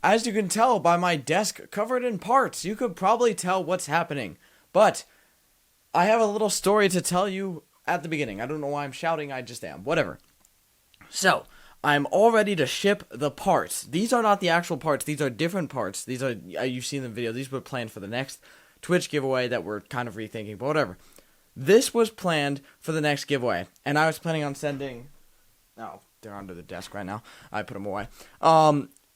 as you can tell by my desk covered in parts, you could probably tell what's happening. But I have a little story to tell you at the beginning. I don't know why I'm shouting, I just am. Whatever. So, I'm all ready to ship the parts. These are not the actual parts. These are different parts. These are, you've seen the video. These were planned for the next Twitch giveaway that we're kind of rethinking, but whatever. This was planned for the next giveaway, and I was planning on sending... Oh, they're under the desk right now. I put them away.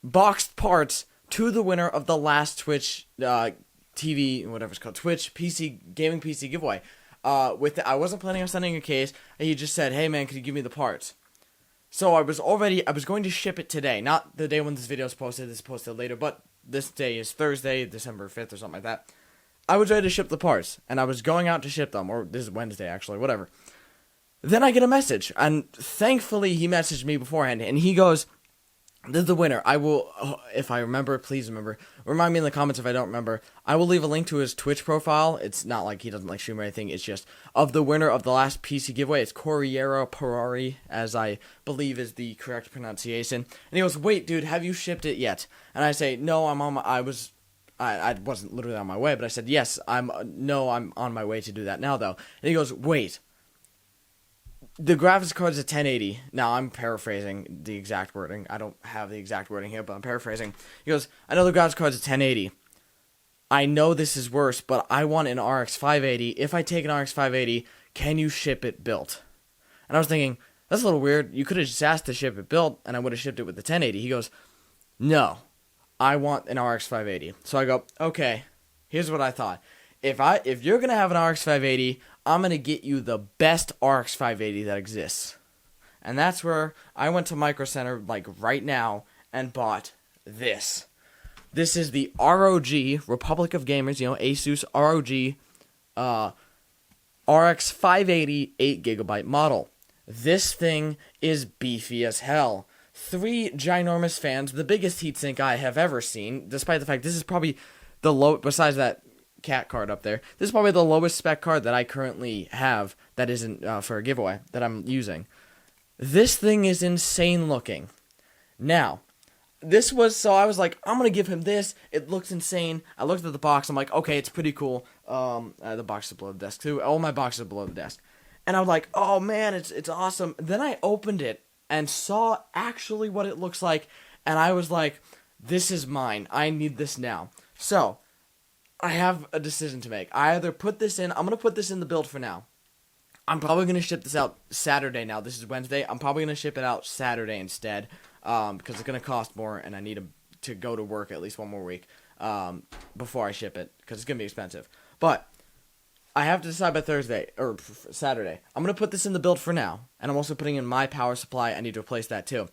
Boxed parts to the winner of the last Twitch TV, whatever it's called, Twitch gaming PC giveaway. I wasn't planning on sending a case, and he just said, "Hey man, could you give me the parts?" So I was going to ship it today, not the day when this video is posted. This is posted later, but this day is Thursday, December 5th or something like that. I was ready to ship the parts, and I was going out to ship them, or this is Wednesday actually, whatever. Then I get a message, and thankfully he messaged me beforehand, and he goes, "This is the winner. I will, if I remember, please remember, remind me in the comments if I don't remember, I will leave a link to his Twitch profile. It's not like he doesn't like stream or anything, it's just, of the winner of the last PC giveaway, it's Corriero Perari, as I believe is the correct pronunciation." And he goes, "Wait, dude, have you shipped it yet?" And I say, "No, I wasn't literally on my way, but I said, yes, I'm on my way to do that now, though." And he goes, "Wait. The graphics card's a 1080. Now, I'm paraphrasing the exact wording. I don't have the exact wording here, but I'm paraphrasing. He goes, "I know the graphics card's a 1080. I know this is worse, but I want an RX 580. If I take an RX 580, can you ship it built?" And I was thinking, that's a little weird. You could have just asked to ship it built, and I would have shipped it with the 1080. He goes, "No, I want an RX 580. So I go, "Okay, here's what I thought. If you're going to have an RX 580, I'm going to get you the best RX 580 that exists." And that's where I went to Micro Center, like, right now, and bought this. This is the ROG, Republic of Gamers, Asus ROG RX 580 8GB model. This thing is beefy as hell. 3 ginormous fans, the biggest heatsink I have ever seen, despite the fact this is probably the low, besides that cat card up there, this is probably the lowest spec card that I currently have that isn't for a giveaway that I'm using. This thing is insane looking. Now, I was like, I'm going to give him this. It looks insane. I looked at the box. I'm like, okay, it's pretty cool. The box is below the desk too. All my boxes are below the desk. And I was like, oh man, it's awesome. Then I opened it and saw actually what it looks like. And I was like, this is mine. I need this now. So, I have a decision to make. I either put this in, I'm going to put this in the build for now. I'm probably going to ship this out Saturday now. This is Wednesday. I'm probably going to ship it out Saturday instead, because it's going to cost more, and I need to go to work at least one more week before I ship it, because it's going to be expensive. But I have to decide by Thursday, or Saturday. I'm going to put this in the build for now, and I'm also putting in my power supply. I need to replace that too.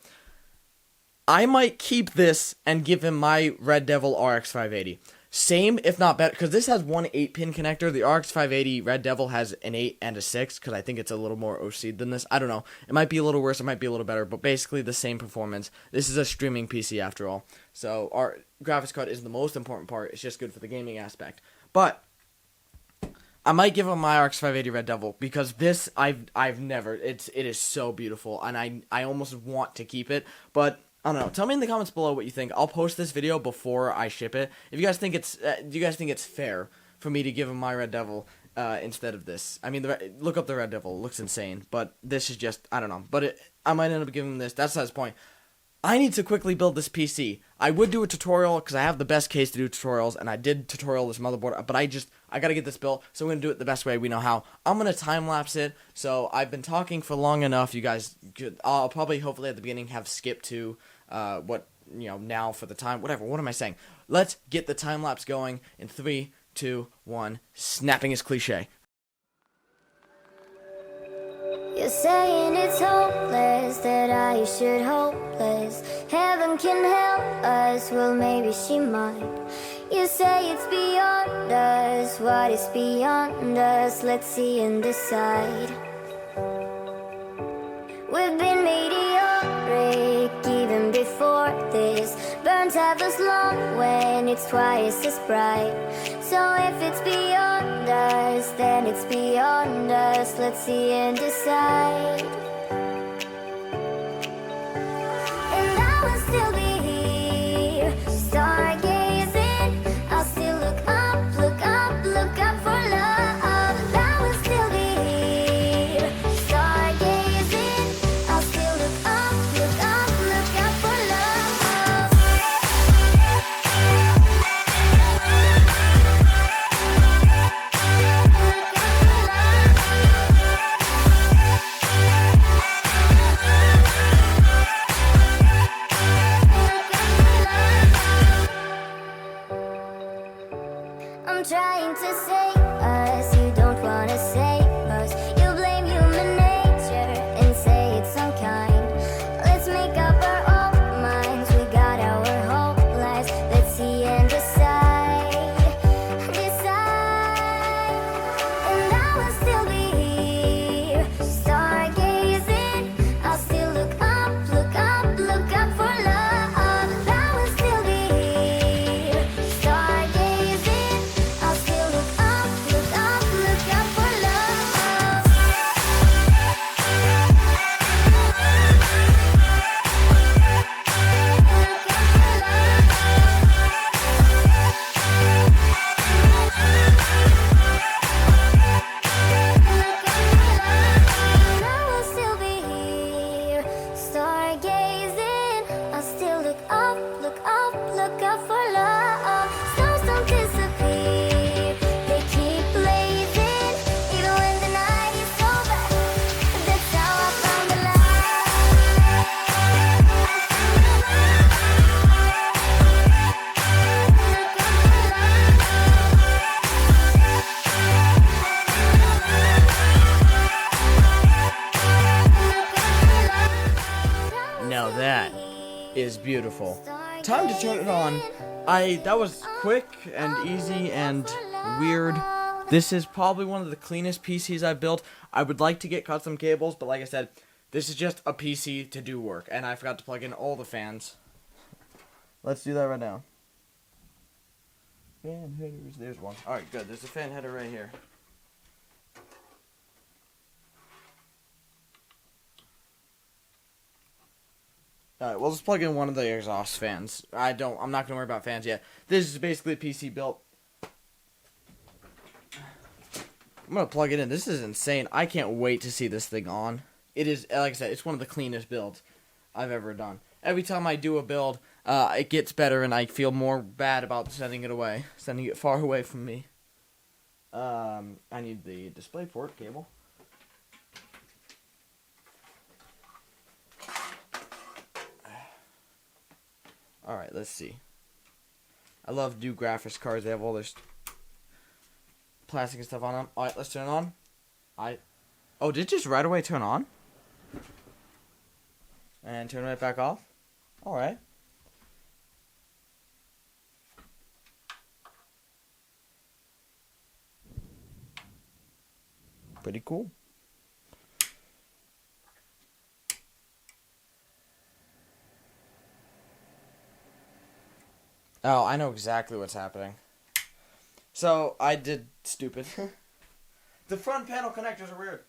I might keep this and give him my Red Devil RX 580. Same, if not better, because this has one 8-pin connector. The RX 580 Red Devil has an 8 and a 6, because I think it's a little more OC'd than this. I don't know. It might be a little worse, it might be a little better, but basically the same performance. This is a streaming PC after all. So our graphics card isn't the most important part. It's just good for the gaming aspect. But I might give him my RX 580 Red Devil, because this, I've never, it is so beautiful, and I almost want to keep it, but I don't know. Tell me in the comments below what you think. I'll post this video before I ship it. If you guys think do you guys think it's fair for me to give him my Red Devil instead of this? I mean, look up the Red Devil. It looks insane. But this is just, I don't know. But I might end up giving him this. That's not his point. I need to quickly build this PC. I would do a tutorial because I have the best case to do tutorials, and I did tutorial this motherboard, but I gotta get this built, so I'm gonna do it the best way we know how. I'm gonna time-lapse it, so I've been talking for long enough. You guys I'll probably, hopefully at the beginning, have skipped to now for the time, whatever, what am I saying? Let's get the time-lapse going in 3, 2, 1, snapping is cliche. You're saying it's hopeless, that I should hopeless. Heaven can help us, well maybe she might. You say it's beyond us, what is beyond us? Let's see and decide. We've been meteoric even before this. Burns have us long when it's twice as bright. So if it's beyond us, then it's beyond us. Let's see and decide. And I will still be here. someone trying to save us. You don't wanna save us. You blame human nature and say it's unkind. Let's make up our own minds. We got our whole lives. Let's see and decide. Decide. And I will still be here, stargazing. I'll still look up, look up, look up for love. I will still be here, stargazing. I'll still look up, look up, look up for love. I will still be here, stargazing. I'll still look up, look up, look up for love. Stars don't disappear, they keep blazing, even when the night is over. That's how I found the Now that is beautiful. Time to turn it on. That was quick and easy and weird. This is probably one of the cleanest PCs I've built. I would like to get custom cables, but like I said, this is just a PC to do work, and I forgot to plug in all the fans. Let's do that right now. Fan headers, there's one. Alright, good. There's a fan header right here. Alright, we'll just plug in one of the exhaust fans. I'm not gonna worry about fans yet. This is basically a PC built. I'm gonna plug it in. This is insane. I can't wait to see this thing on. It is, like I said, it's one of the cleanest builds I've ever done. Every time I do a build, it gets better, and I feel more bad about sending it far away from me. I need the DisplayPort cable. Alright, let's see. I love new graphics cards. They have all this plastic and stuff on them. Alright, let's turn it on. Oh, did it just right away turn on? And turn right back off? Alright. Pretty cool. Oh, I know exactly what's happening. So, I did stupid. The front panel connectors are weird.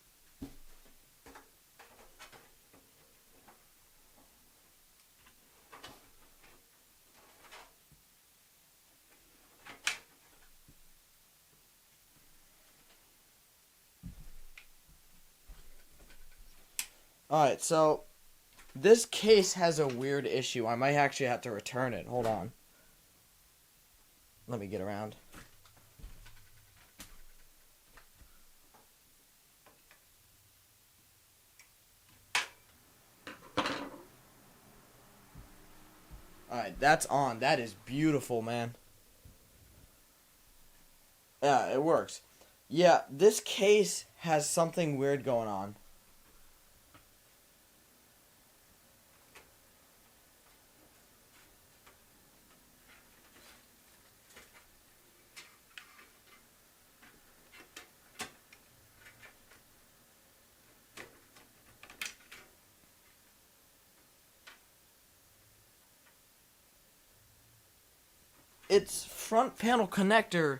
Alright, so this case has a weird issue. I might actually have to return it. Hold on. Let me get around. Alright, that's on. That is beautiful, man. Yeah, it works. Yeah, this case has something weird going on. Its front panel connector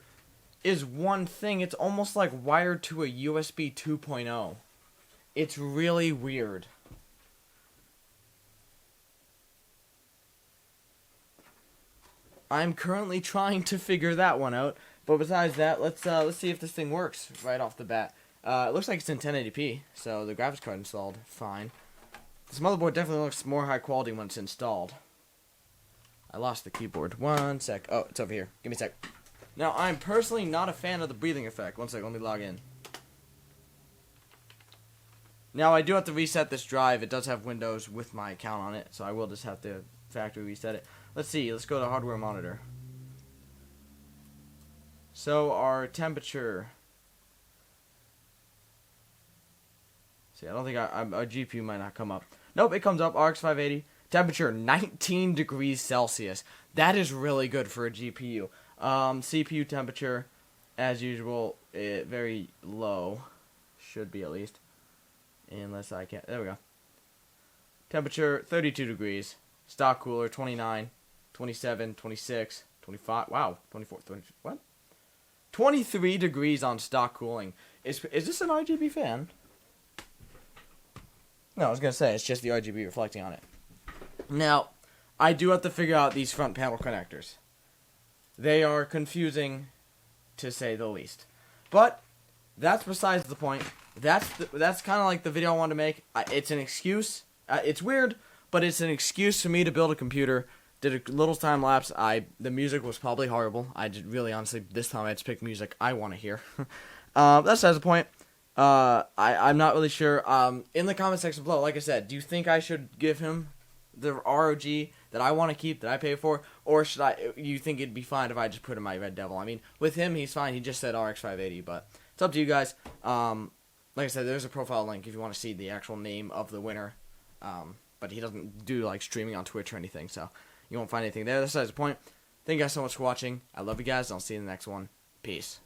is one thing. It's almost like wired to a USB 2.0. It's really weird. I'm currently trying to figure that one out. But besides that, let's see if this thing works right off the bat. It looks like it's in 1080p, so the graphics card installed fine. This motherboard definitely looks more high quality when it's installed. I lost the keyboard. One sec. Oh, it's over here. Give me a sec. Now, I'm personally not a fan of the breathing effect. One sec, let me log in. Now, I do have to reset this drive. It does have Windows with my account on it, so I will just have to factory reset it. Let's see. Let's go to hardware monitor. So our temperature. See, I don't think our GPU might not come up. Nope, it comes up. RX 580. Temperature 19 degrees Celsius. That is really good for a GPU. CPU temperature, as usual, very low. Should be at least. Unless I can't. There we go. Temperature 32 degrees. Stock cooler 29, 27, 26, 25. Wow, 24, 20, what? 23 degrees on stock cooling. Is this an RGB fan? No, I was going to say, it's just the RGB reflecting on it. Now, I do have to figure out these front panel connectors. They are confusing, to say the least. But, that's besides the point. That's kind of like the video I wanted to make. It's an excuse. It's weird, but it's an excuse for me to build a computer. Did a little time lapse. The music was probably horrible. I did really, honestly, this time I just picked music I want to hear. That's besides the point. I'm not really sure. In the comment section below, like I said, do you think I should give him the ROG that I want to keep, that I pay for, or should you think it'd be fine if I just put in my Red Devil? I mean, with him, he's fine. He just said RX 580, but it's up to you guys. Like I said, there's a profile link if you want to see the actual name of the winner. But he doesn't do like streaming on Twitch or anything, so you won't find anything there. That's the point. Thank you guys so much for watching. I love you guys. I'll see you in the next one. Peace.